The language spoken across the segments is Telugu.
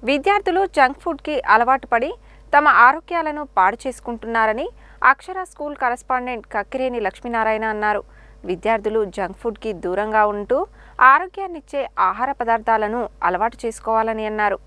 విద్యార్థులు జంక్ ఫుడ్కి అలవాటు పడి తమ ఆరోగ్యాలను పాడు చేసుకుంటున్నారని అక్షర స్కూల్ కరెస్పాండెంట్ కక్కిరేని లక్ష్మీనారాయణ అన్నారు. విద్యార్థులు జంక్ ఫుడ్కి దూరంగా ఉంటూ ఆరోగ్యాన్నిచ్చే ఆహార పదార్థాలను అలవాటు చేసుకోవాలని అన్నారు.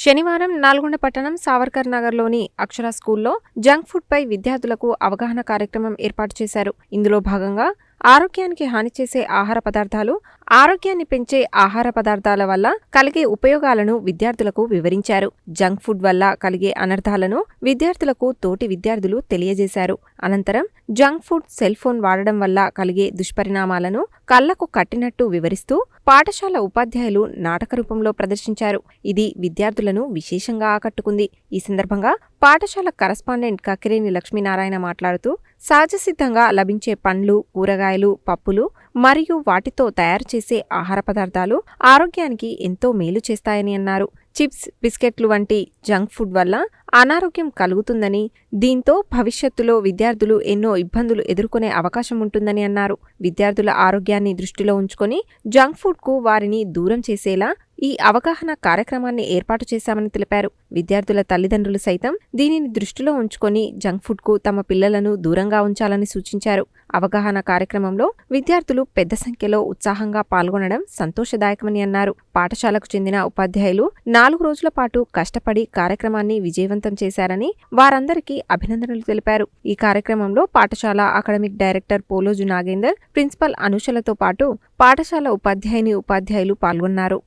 శనివారం నల్గొండ పట్టణం సావర్కర్ నగర్లోని అక్షర స్కూల్లో జంక్ ఫుడ్పై విద్యార్థులకు అవగాహన కార్యక్రమం ఏర్పాటు చేశారు. ఇందులో భాగంగా ఆరోగ్యానికి హాని చేసే ఆహార పదార్థాలు, ఆరోగ్యాన్ని పెంచే ఆహార పదార్థాల వల్ల కలిగే ఉపయోగాలను విద్యార్థులకు వివరించారు. జంక్ ఫుడ్ వల్ల కలిగే అనర్థాలను విద్యార్థులకు తోటి విద్యార్థులు తెలియజేశారు. అనంతరం జంక్ ఫుడ్, సెల్ ఫోన్ వాడడం వల్ల కలిగే దుష్పరిణామాలను కళ్లకు కట్టినట్టు వివరిస్తూ పాఠశాల ఉపాధ్యాయులు నాటక రూపంలో ప్రదర్శించారు. ఇది విద్యార్థులను విశేషంగా ఆకట్టుకుంది. ఈ సందర్భంగా పాఠశాల కరెస్పాండెంట్ కక్కిరేని లక్ష్మీనారాయణ మాట్లాడుతూ సహజసిద్ధంగా లభించే పండ్లు, కూరగాయలు, పప్పులు మరియు వాటితో తయారు చేసే ఆహార పదార్థాలు ఆరోగ్యానికి ఎంతో మేలు చేస్తాయని అన్నారు. చిప్స్, బిస్కెట్లు వంటి జంక్ ఫుడ్ వల్ల అనారోగ్యం కలుగుతుందని, దీంతో భవిష్యత్తులో విద్యార్థులు ఎన్నో ఇబ్బందులు ఎదుర్కొనే అవకాశం ఉంటుందని అన్నారు. విద్యార్థుల ఆరోగ్యాన్ని దృష్టిలో ఉంచుకొని జంక్ ఫుడ్కు వారిని దూరం చేసేలా ఈ అవగాహన కార్యక్రమాన్ని ఏర్పాటు చేశామని తెలిపారు. విద్యార్థుల తల్లిదండ్రులు సైతం దీనిని దృష్టిలో ఉంచుకొని జంక్ ఫుడ్కు తమ పిల్లలను దూరంగా ఉంచాలని సూచించారు. అవగాహన కార్యక్రమంలో విద్యార్థులు పెద్ద సంఖ్యలో ఉత్సాహంగా పాల్గొనడం సంతోషదాయకమని అన్నారు. పాఠశాలకు చెందిన ఉపాధ్యాయులు 4 రోజుల పాటు కష్టపడి కార్యక్రమాన్ని విజయవంతం చేశారని వారందరికీ అభినందనలు తెలిపారు. ఈ కార్యక్రమంలో పాఠశాల academic director Poloju Nagender, principal అనుషలతో పాటు పాఠశాల ఉపాధ్యాయులు పాల్గొన్నారు.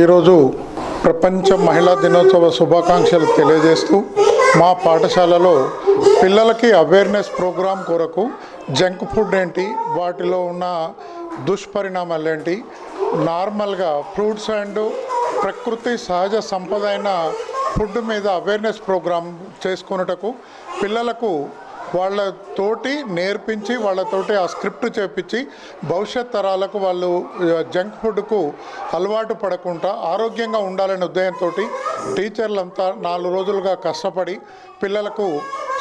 ఈరోజు ప్రపంచ మహిళా దినోత్సవ శుభాకాంక్షలు తెలియజేస్తూ మా పాఠశాలలో పిల్లలకి అవేర్నెస్ ప్రోగ్రాం కొరకు జంక్ ఫుడ్ ఏంటి, వాటిలో ఉన్న దుష్పరిణామాలు ఏంటి, నార్మల్గా ఫ్రూట్స్ అండ్ ప్రకృతి సహజ సంపద అయిన ఫుడ్ మీద అవేర్నెస్ ప్రోగ్రాం చేసుకున్నటకు పిల్లలకు వాళ్ళతోటి నేర్పించి, వాళ్ళతోటి ఆ స్క్రిప్ట్ చేపించి భవిష్యత్ తరాలకు వాళ్ళు జంక్ ఫుడ్కు అలవాటు పడకుండా ఆరోగ్యంగా ఉండాలనే ఉద్దేశంతో టీచర్లంతా 4 రోజులుగా కష్టపడి పిల్లలకు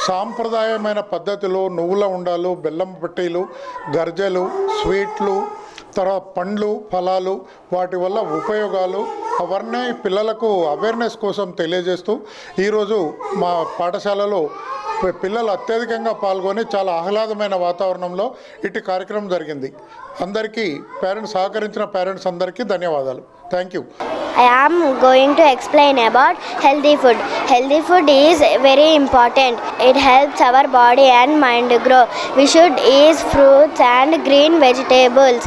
సాంప్రదాయమైన పద్ధతిలో నువ్వుల ఉండాలు, బెల్లం పట్టీలు, గర్జలు, స్వీట్లు, తర్వాత పండ్లు, ఫలాలు, వాటి వల్ల ఉపయోగాలు అవన్నీ పిల్లలకు అవేర్నెస్ కోసం తెలియజేస్తూ ఈరోజు మా పాఠశాలలో పిల్లలు అత్యధికంగా పాల్గొని చాలా ఆహ్లాదమైన వాతావరణంలో ఇటు కార్యక్రమం జరిగింది. అందరికీ సహకరించిన పేరెంట్స్ అందరికీ ధన్యవాదాలు. Thank you. I am going to explain about healthy food. Healthy food is very important. It helps our body and mind grow. We should eat fruits and green vegetables.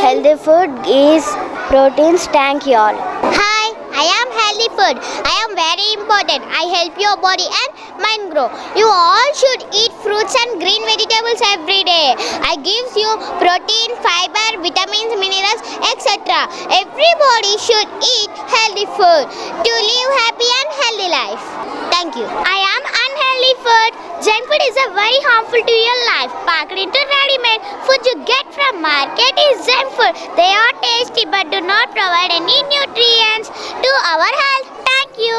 Healthy food is proteins. Thank you all. Hi, I am healthy food. I am very important. I help your body and mind grow. You all should eat fruits and green vegetables every day. I gives you protein, fiber, vitamins, minerals, etc. Everybody should eat healthy food to live happy and healthy life. Thank you. I am unhealthy food. Junk food is a very harmful to your life. Packed into ready-made food you get from market is junk food. They are tasty but do not provide any nutrients to our health. Thank you.